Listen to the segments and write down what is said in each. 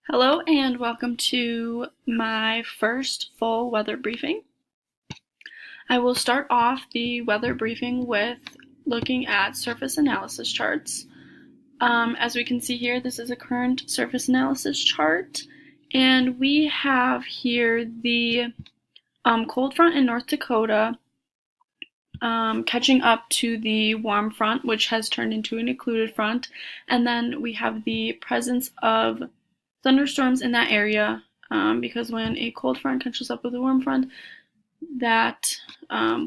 Hello and welcome to my first full weather briefing. I will start off the weather briefing with looking at surface analysis charts. As we can see here, this is a current surface analysis chart, and we have here the cold front in North Dakota catching up to the warm front, which has turned into an occluded front, and then we have the presence of thunderstorms in that area because when a cold front catches up with a warm front, that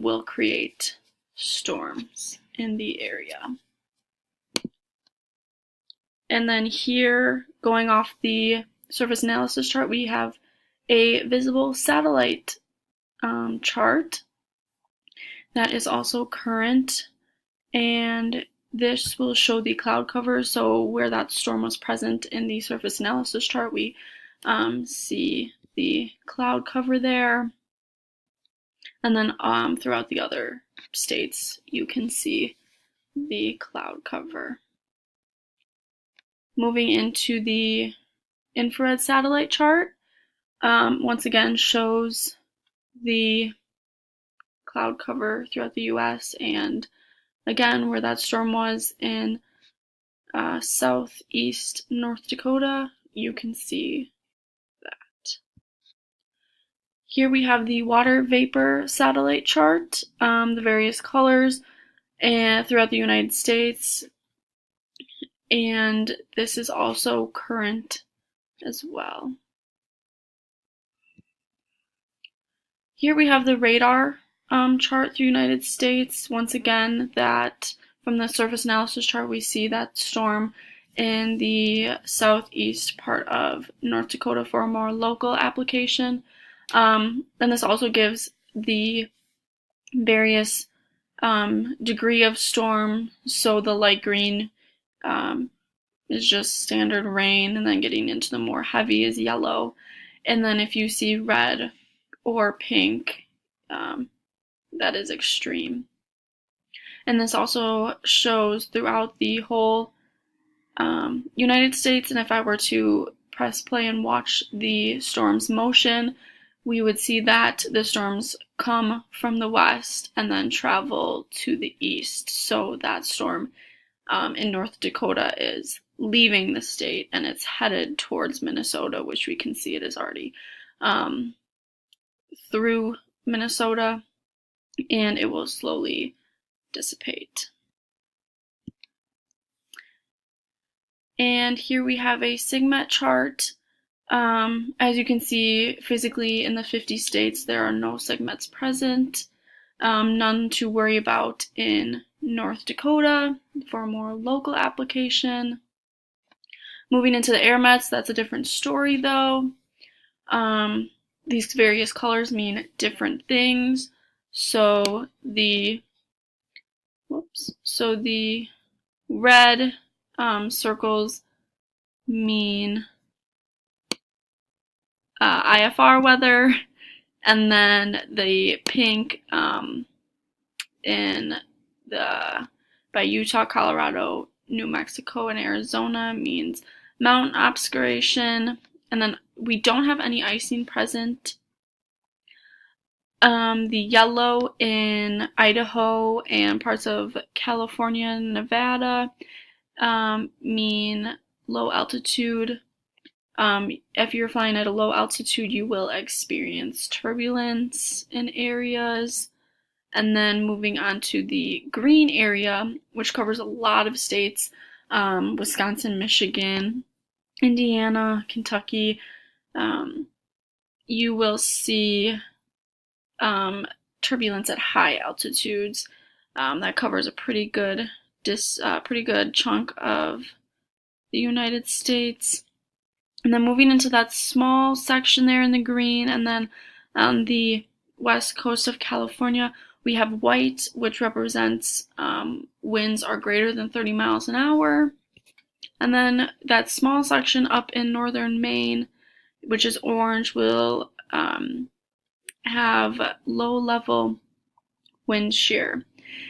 will create storms in the area. And then here, going off the surface analysis chart, we have a visible satellite chart that is also current, and this will show the cloud cover. So where that storm was present in the surface analysis chart, we see the cloud cover there. And then throughout the other states, you can see the cloud cover. Moving into the infrared satellite chart, once again shows the cloud cover throughout the US, and again where that storm was in southeast North Dakota, you can see that. Here we have the water vapor satellite chart, the various colors and throughout the United States, and this is also current as well. Here we have the radar chart through the United States. Once again, that from the surface analysis chart, we see that storm in the southeast part of North Dakota for a more local application. And this also gives the various degree of storm. So the light green is just standard rain, and then getting into the more heavy is yellow. And then if you see red or pink, that is extreme. And this also shows throughout the whole United States, and if I were to press play and watch the storm's motion, we would see that the storms come from the west and then travel to the east. So that storm in North Dakota is leaving the state and it's headed towards Minnesota, which we can see it is already through Minnesota, and it will slowly dissipate. And here we have a SIGMET chart. As you can see, physically in the 50 states, there are no SIGMETs present. None to worry about in North Dakota for a more local application. Moving into the AirMets, that's a different story though. These various colors mean different things. So the red circles mean IFR weather, and then the pink by Utah, Colorado, New Mexico, and Arizona means mountain obscuration, and then we don't have any icing present. The yellow in Idaho and parts of California and Nevada mean low altitude. If you're flying at a low altitude, you will experience turbulence in areas. And then moving on to the green area, which covers a lot of states, Wisconsin, Michigan, Indiana, Kentucky, you will see turbulence at high altitudes. That covers a pretty good chunk of the United States. And then moving into that small section there in the green, and then on the west coast of California, we have white, which represents winds are greater than 30 miles an hour. And then that small section up in northern Maine, which is orange, will have low-level wind shear.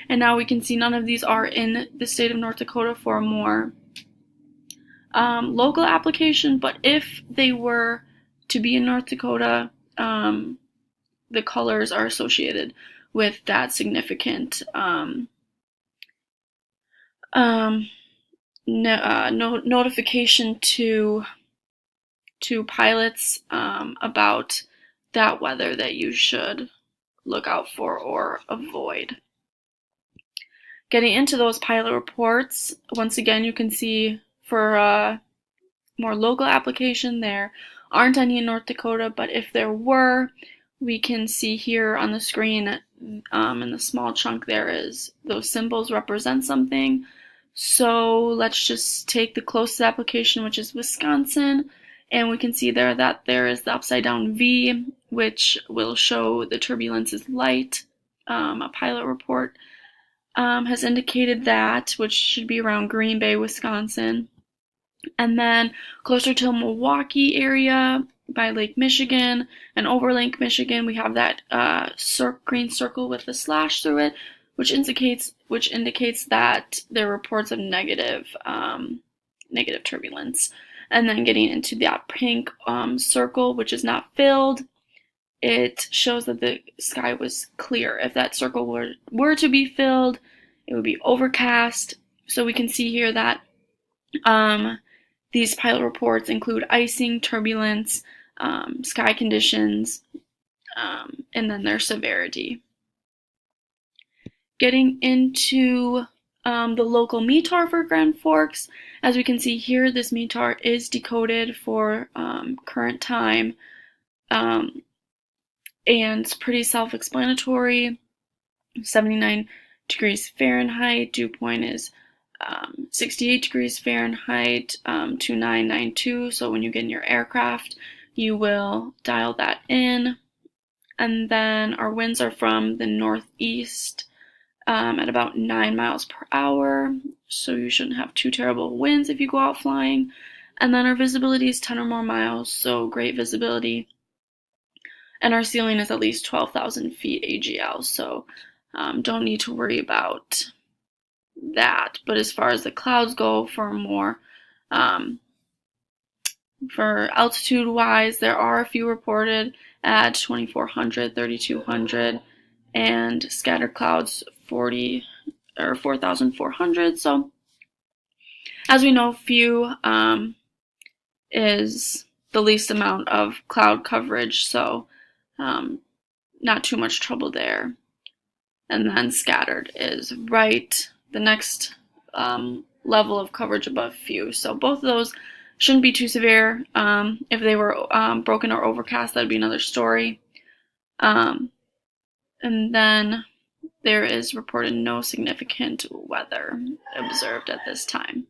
And now we can see none of these are in the state of North Dakota for a more local application, but if they were to be in North Dakota, the colors are associated with that significant notification to pilots about that weather that you should look out for or avoid. Getting into those pilot reports, once again, you can see for a more local application, there aren't any in North Dakota, but if there were, we can see here on the screen in the small chunk there is those symbols represent something. So let's just take the closest application, which is Wisconsin, and we can see there that there is the upside down V, which will show the turbulence is light. A pilot report has indicated that, which should be around Green Bay, Wisconsin. And then closer to Milwaukee area by Lake Michigan and over Lake Michigan, we have that green circle with a slash through it, which indicates that there are reports of negative turbulence. And then getting into that pink circle, which is not filled, it shows that the sky was clear. If that circle were to be filled, it would be overcast. So we can see here that these pilot reports include icing, turbulence, sky conditions, and then their severity. Getting into the local METAR for Grand Forks, as we can see here, this METAR is decoded for current time, and it's pretty self-explanatory. 79 degrees Fahrenheit, dew point is 68 degrees Fahrenheit, 2992. So when you get in your aircraft, you will dial that in. And then our winds are from the northeast at about 9 miles per hour. So you shouldn't have too terrible winds if you go out flying. And then our visibility is 10 or more miles, so great visibility. And our ceiling is at least 12,000 feet AGL, so don't need to worry about that. But as far as the clouds go, for more for altitude wise, there are a few reported at 2,400, 3,200, and scattered clouds 4,400. So as we know, few is the least amount of cloud coverage, so not too much trouble there. And then scattered is right the next level of coverage above few. So both of those shouldn't be too severe. If they were broken or overcast, that'd be another story. And then there is reported no significant weather observed at this time.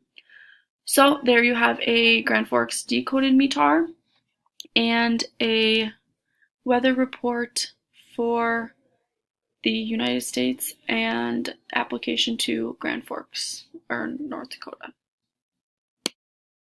So there you have a Grand Forks decoded METAR and a weather report for the United States and application to Grand Forks or North Dakota.